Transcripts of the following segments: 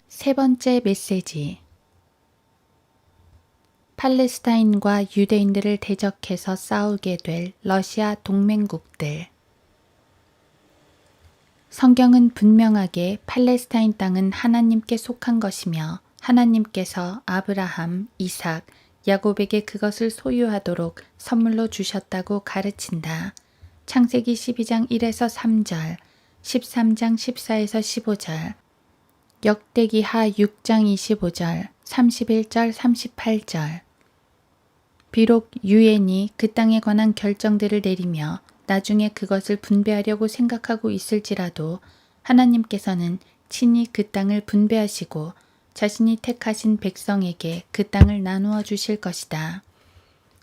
세 번째 메시지. 팔레스타인과 유대인들을 대적해서 싸우게 될 러시아 동맹국들. 성경은 분명하게 팔레스타인 땅은 하나님께 속한 것이며 하나님께서 아브라함, 이삭, 야곱에게 그것을 소유하도록 선물로 주셨다고 가르친다. 창세기 12장 1에서 3절, 13장 14에서 15절, 역대기하 6장 25절, 31절, 38절. 비록 유엔이 그 땅에 관한 결정들을 내리며 나중에 그것을 분배하려고 생각하고 있을지라도 하나님께서는 친히 그 땅을 분배하시고 자신이 택하신 백성에게 그 땅을 나누어 주실 것이다.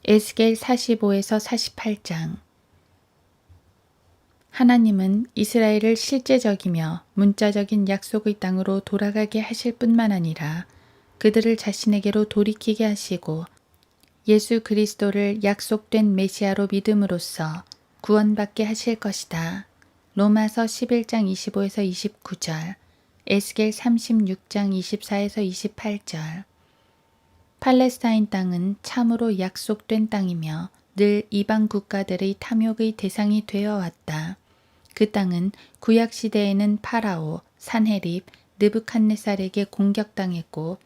에스겔 45에서 48장. 하나님은 이스라엘을 실제적이며 문자적인 약속의 땅으로 돌아가게 하실 뿐만 아니라 그들을 자신에게로 돌이키게 하시고 예수 그리스도를 약속된 메시아로 믿음으로써 구원받게 하실 것이다. 로마서 11장 25에서 29절, 에스겔 36장 24에서 28절. 팔레스타인 땅은 참으로 약속된 땅이며 늘 이방 국가들의 탐욕의 대상이 되어 왔다. 그 땅은 구약 시대에는 파라오, 산헤립, 느부칸네살에게 공격당했고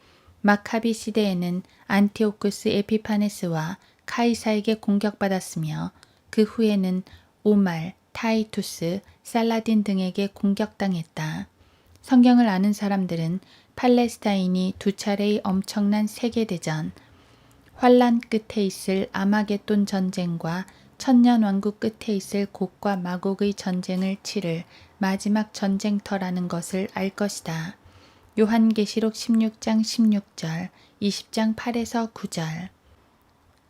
마카비 시대에는 안티오쿠스 에피파네스와 카이사에게 공격받았으며 그 후에는 오말, 타이투스, 살라딘 등에게 공격당했다. 성경을 아는 사람들은 팔레스타인이 두 차례의 엄청난 세계대전, 환란 끝에 있을 아마겟돈 전쟁과 천년왕국 끝에 있을 곡과 마곡의 전쟁을 치를 마지막 전쟁터라는 것을 알 것이다. 요한계시록 16장 16절, 20장 8에서 9절.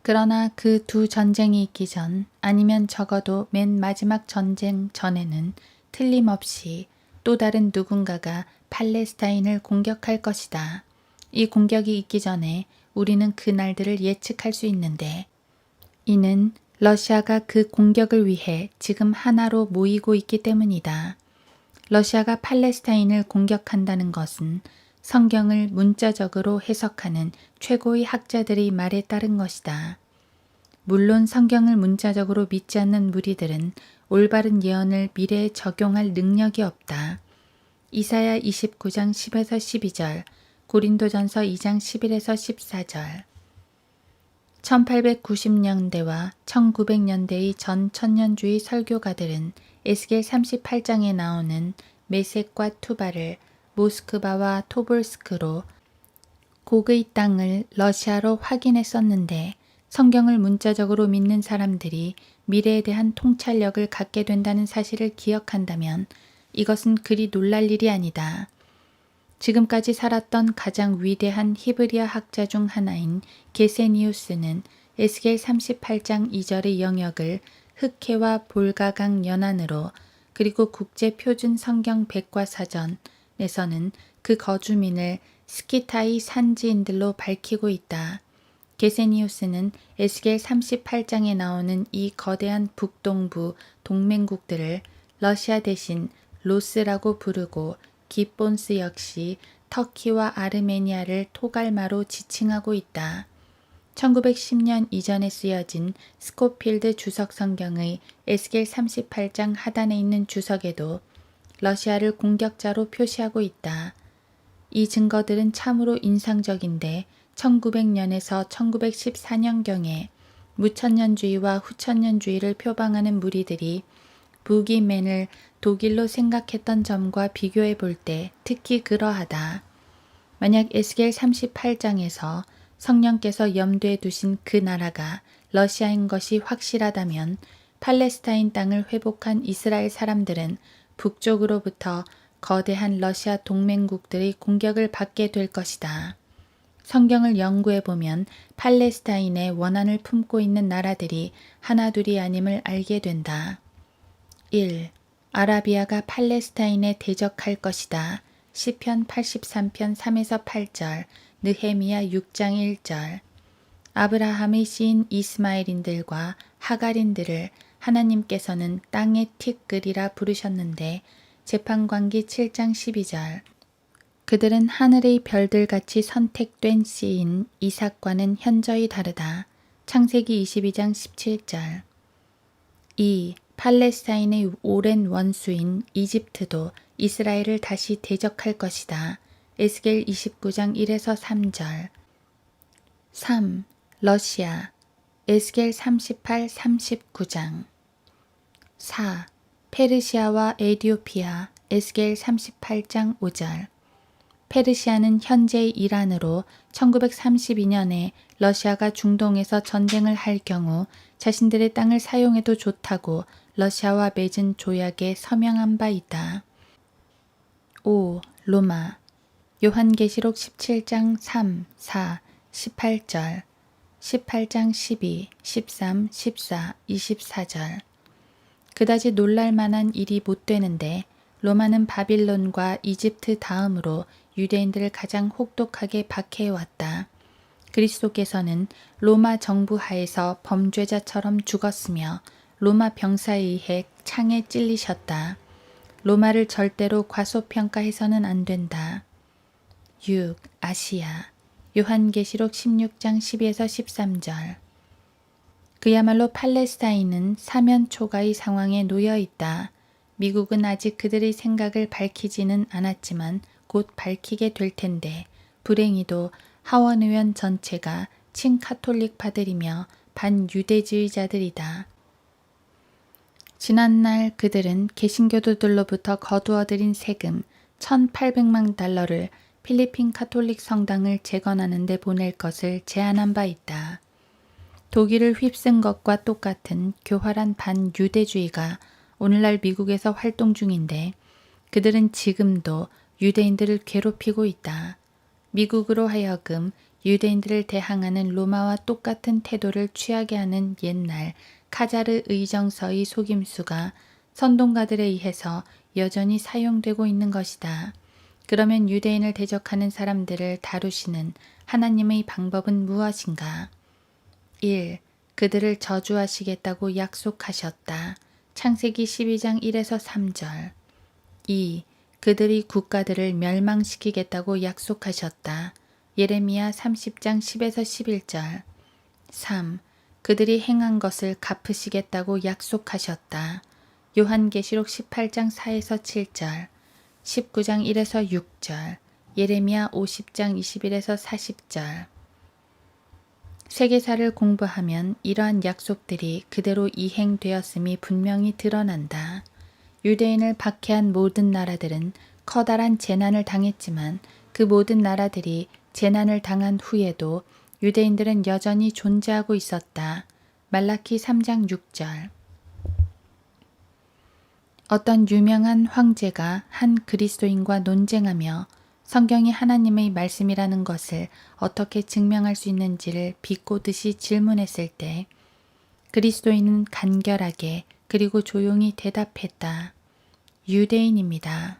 그러나 그 두 전쟁이 있기 전 아니면 적어도 맨 마지막 전쟁 전에는 틀림없이 또 다른 누군가가 팔레스타인을 공격할 것이다. 이 공격이 있기 전에 우리는 그 날들을 예측할 수 있는데 이는 러시아가 그 공격을 위해 지금 하나로 모이고 있기 때문이다. 러시아가 팔레스타인을 공격한다는 것은 성경을 문자적으로 해석하는 최고의 학자들의 말에 따른 것이다. 물론 성경을 문자적으로 믿지 않는 무리들은 올바른 예언을 미래에 적용할 능력이 없다. 이사야 29장 10에서 12절, 고린도전서 2장 11에서 14절. 1890년대와 1900년대의 전 천년주의 설교가들은 에스겔 38장에 나오는 메섹과 투바를 모스크바와 토볼스크로 곡의 땅을 러시아로 확인했었는데 성경을 문자적으로 믿는 사람들이 미래에 대한 통찰력을 갖게 된다는 사실을 기억한다면 이것은 그리 놀랄 일이 아니다. 지금까지 살았던 가장 위대한 히브리어 학자 중 하나인 게세니우스는 에스겔 38장 2절의 영역을 흑해와 볼가강 연안으로 그리고 국제표준 성경 백과사전에서는 그 거주민을 스키타이 산지인들로 밝히고 있다. 게세니우스는 에스겔 38장에 나오는 이 거대한 북동부 동맹국들을 러시아 대신 로스라고 부르고 기본스 역시 터키와 아르메니아를 토갈마로 지칭하고 있다. 1910년 이전에 쓰여진 스코필드 주석 성경의 에스겔 38장 하단에 있는 주석에도 러시아를 공격자로 표시하고 있다. 이 증거들은 참으로 인상적인데 1900년에서 1914년경에 무천년주의와 후천년주의를 표방하는 무리들이 부기맨을 독일로 생각했던 점과 비교해 볼 때 특히 그러하다. 만약 에스겔 38장에서 성령께서 염두에 두신 그 나라가 러시아인 것이 확실하다면 팔레스타인 땅을 회복한 이스라엘 사람들은 북쪽으로부터 거대한 러시아 동맹국들의 공격을 받게 될 것이다. 성경을 연구해 보면 팔레스타인의 원한을 품고 있는 나라들이 하나둘이 아님을 알게 된다. 1. 아라비아가 팔레스타인에 대적할 것이다. 시편 83편 3에서 8절, 느헤미야 6장 1절. 아브라함의 씨인 이스마엘인들과 하갈인들을 하나님께서는 땅의 티끌이라 부르셨는데 재판관기 7장 12절. 그들은 하늘의 별들같이 선택된 씨인 이삭과는 현저히 다르다. 창세기 22장 17절. 2. 팔레스타인의 오랜 원수인 이집트도 이스라엘을 다시 대적할 것이다. 에스겔 29장 1에서 3절. 3. 러시아 에스겔 38, 39장. 4. 페르시아와 에디오피아 에스겔 38장 5절. 페르시아는 현재의 이란으로 1932년에 러시아가 중동에서 전쟁을 할 경우 자신들의 땅을 사용해도 좋다고 러시아와 맺은 조약에 서명한 바 있다. 5. 로마 요한계시록 17장 3, 4, 18절 18장 12, 13, 14, 24절. 그다지 놀랄만한 일이 못 되는데 로마는 바빌론과 이집트 다음으로 유대인들을 가장 혹독하게 박해해왔다. 그리스도께서는 로마 정부 하에서 범죄자처럼 죽었으며 로마 병사에 의해 창에 찔리셨다. 로마를 절대로 과소평가해서는 안 된다. 6. 아시아 요한계시록 16장 12에서 13절. 그야말로 팔레스타인은 사면 초가의 상황에 놓여 있다. 미국은 아직 그들의 생각을 밝히지는 않았지만 곧 밝히게 될 텐데 불행히도 하원 의원 전체가 친카톨릭파들이며 반유대주의자들이다. 지난날 그들은 개신교도들로부터 거두어들인 세금 1,800만 달러를 필리핀 카톨릭 성당을 재건하는 데 보낼 것을 제안한 바 있다. 독일을 휩쓴 것과 똑같은 교활한 반유대주의가 오늘날 미국에서 활동 중인데 그들은 지금도 유대인들을 괴롭히고 있다. 미국으로 하여금 유대인들을 대항하는 로마와 똑같은 태도를 취하게 하는 옛날 카자르 의정서의 속임수가 선동가들에 의해서 여전히 사용되고 있는 것이다. 그러면 유대인을 대적하는 사람들을 다루시는 하나님의 방법은 무엇인가? 1. 그들을 저주하시겠다고 약속하셨다. 창세기 12장 1에서 3절. 2. 그들이 국가들을 멸망시키겠다고 약속하셨다. 예레미야 30장 10에서 11절. 3. 그들이 행한 것을 갚으시겠다고 약속하셨다. 요한계시록 18장 4에서 7절. 19장 1에서 6절. 예레미야 50장 21에서 40절. 세계사를 공부하면 이러한 약속들이 그대로 이행되었음이 분명히 드러난다. 유대인을 박해한 모든 나라들은 커다란 재난을 당했지만 그 모든 나라들이 재난을 당한 후에도 유대인들은 여전히 존재하고 있었다. 말라키 3장 6절. 어떤 유명한 황제가 한 그리스도인과 논쟁하며 성경이 하나님의 말씀이라는 것을 어떻게 증명할 수 있는지를 비꼬듯이 질문했을 때 그리스도인은 간결하게 그리고 조용히 대답했다. 유대인입니다.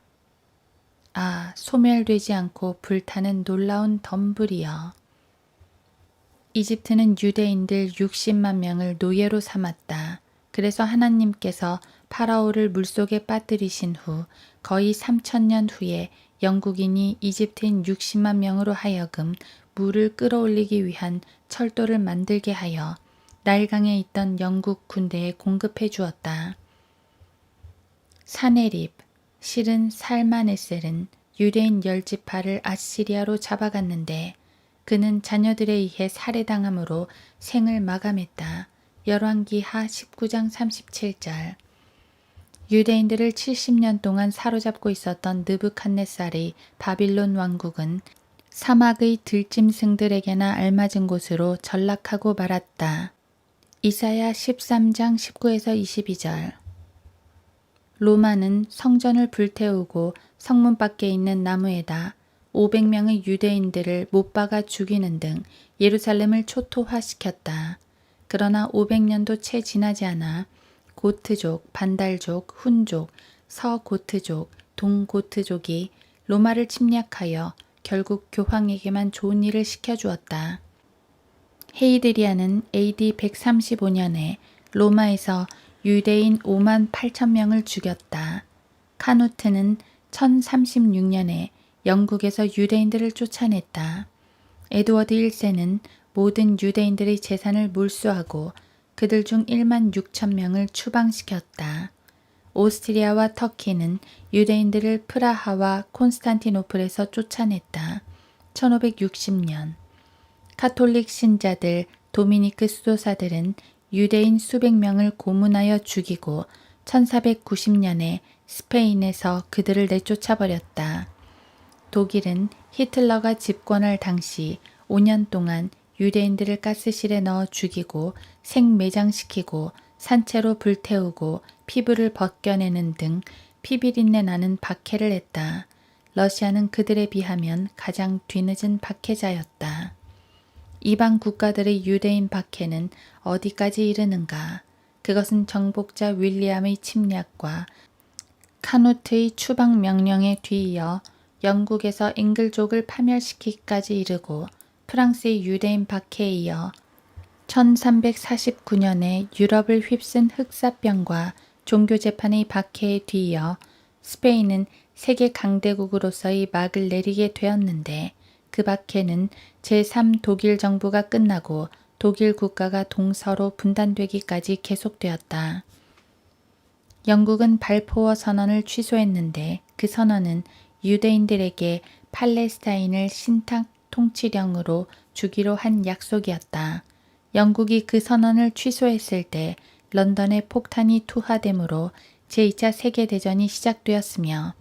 아, 소멸되지 않고 불타는 놀라운 덤불이여. 이집트는 유대인들 60만 명을 노예로 삼았다. 그래서 하나님께서 파라오를 물속에 빠뜨리신 후 거의 3,000년 후에 영국인이 이집트인 60만 명으로 하여금 물을 끌어올리기 위한 철도를 만들게 하여 나일강에 있던 영국 군대에 공급해 주었다. 사네립, 실은 살마네셀은 유대인 10지파를 아시리아로 잡아갔는데 그는 자녀들에 의해 살해당함으로 생을 마감했다. 열왕기하 19장 37절. 유대인들을 70년 동안 사로잡고 있었던 느부갓네살의 바빌론 왕국은 사막의 들짐승들에게나 알맞은 곳으로 전락하고 말았다. 이사야 13장 19에서 22절. 로마는 성전을 불태우고 성문 밖에 있는 나무에다 500명의 유대인들을 못 박아 죽이는 등 예루살렘을 초토화시켰다. 그러나 500년도 채 지나지 않아 고트족, 반달족, 훈족, 서고트족, 동고트족이 로마를 침략하여 결국 교황에게만 좋은 일을 시켜주었다. 헤이드리아는 AD 135년에 로마에서 유대인 5만 8천 명을 죽였다. 카누트는 1036년에 영국에서 유대인들을 쫓아냈다. 에드워드 1세는 모든 유대인들의 재산을 몰수하고 그들 중 1만 6천 명을 추방시켰다. 오스트리아와 터키는 유대인들을 프라하와 콘스탄티노플에서 쫓아냈다. 1560년 카톨릭 신자들 도미니크 수도사들은 유대인 수백 명을 고문하여 죽이고 1490년에 스페인에서 그들을 내쫓아버렸다. 독일은 히틀러가 집권할 당시 5년 동안 유대인들을 가스실에 넣어 죽이고 생매장시키고 산채로 불태우고 피부를 벗겨내는 등 피비린내 나는 박해를 했다. 러시아는 그들에 비하면 가장 뒤늦은 박해자였다. 이방 국가들의 유대인 박해는 어디까지 이르는가? 그것은 정복자 윌리엄의 침략과 카누트의 추방 명령에 뒤이어 영국에서 잉글족을 파멸시키기까지 이르고 프랑스의 유대인 박해에 이어 1349년에 유럽을 휩쓴 흑사병과 종교재판의 박해에 뒤이어 스페인은 세계 강대국으로서의 막을 내리게 되었는데 그 박해는 제3 독일 정부가 끝나고 독일 국가가 동서로 분단되기까지 계속되었다. 영국은 발포어 선언을 취소했는데 그 선언은 유대인들에게 팔레스타인을 신탁 통치령으로 주기로 한 약속이었다. 영국이 그 선언을 취소했을 때 런던에 폭탄이 투하되므로 제2차 세계대전이 시작되었으며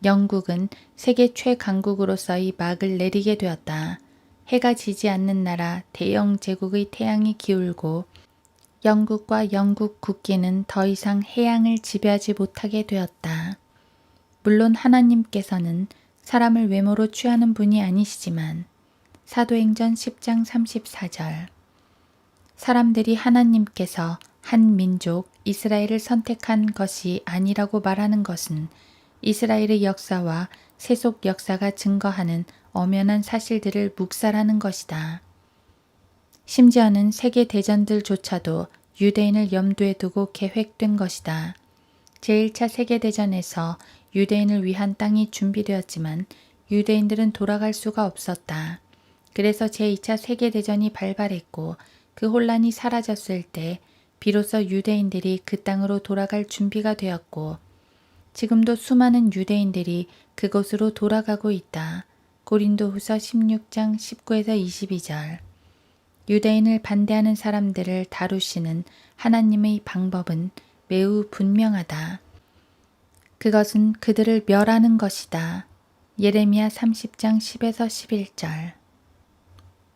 영국은 세계 최강국으로서의 막을 내리게 되었다. 해가 지지 않는 나라 대영 제국의 태양이 기울고 영국과 영국 국기는 더 이상 해양을 지배하지 못하게 되었다. 물론 하나님께서는 사람을 외모로 취하는 분이 아니시지만 사도행전 10장 34절 사람들이 하나님께서 한 민족 이스라엘을 선택한 것이 아니라고 말하는 것은 이스라엘의 역사와 세속 역사가 증거하는 엄연한 사실들을 묵살하는 것이다. 심지어는 세계 대전들조차도 유대인을 염두에 두고 계획된 것이다. 제1차 세계대전에서 유대인을 위한 땅이 준비되었지만 유대인들은 돌아갈 수가 없었다. 그래서 제2차 세계대전이 발발했고 그 혼란이 사라졌을 때 비로소 유대인들이 그 땅으로 돌아갈 준비가 되었고 지금도 수많은 유대인들이 그곳으로 돌아가고 있다. 고린도후서 16장 19에서 22절 유대인을 반대하는 사람들을 다루시는 하나님의 방법은 매우 분명하다. 그것은 그들을 멸하는 것이다. 예레미야 30장 10에서 11절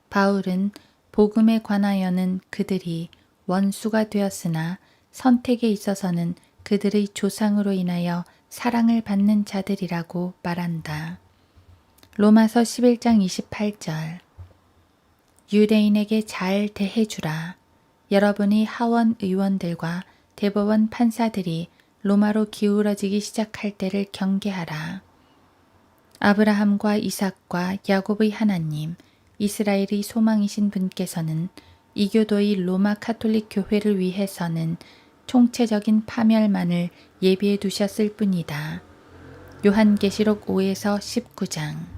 바울은 복음에 관하여는 그들이 원수가 되었으나 선택에 있어서는 그들의 조상으로 인하여 사랑을 받는 자들이라고 말한다. 로마서 11장 28절 유대인에게 잘 대해주라. 여러분의 하원 의원들과 대법원 판사들이 로마로 기울어지기 시작할 때를 경계하라. 아브라함과 이삭과 야곱의 하나님, 이스라엘의 소망이신 분께서는 이교도의 로마 카톨릭 교회를 위해서는 총체적인 파멸만을 예비해 두셨을 뿐이다. 요한계시록 5에서 19장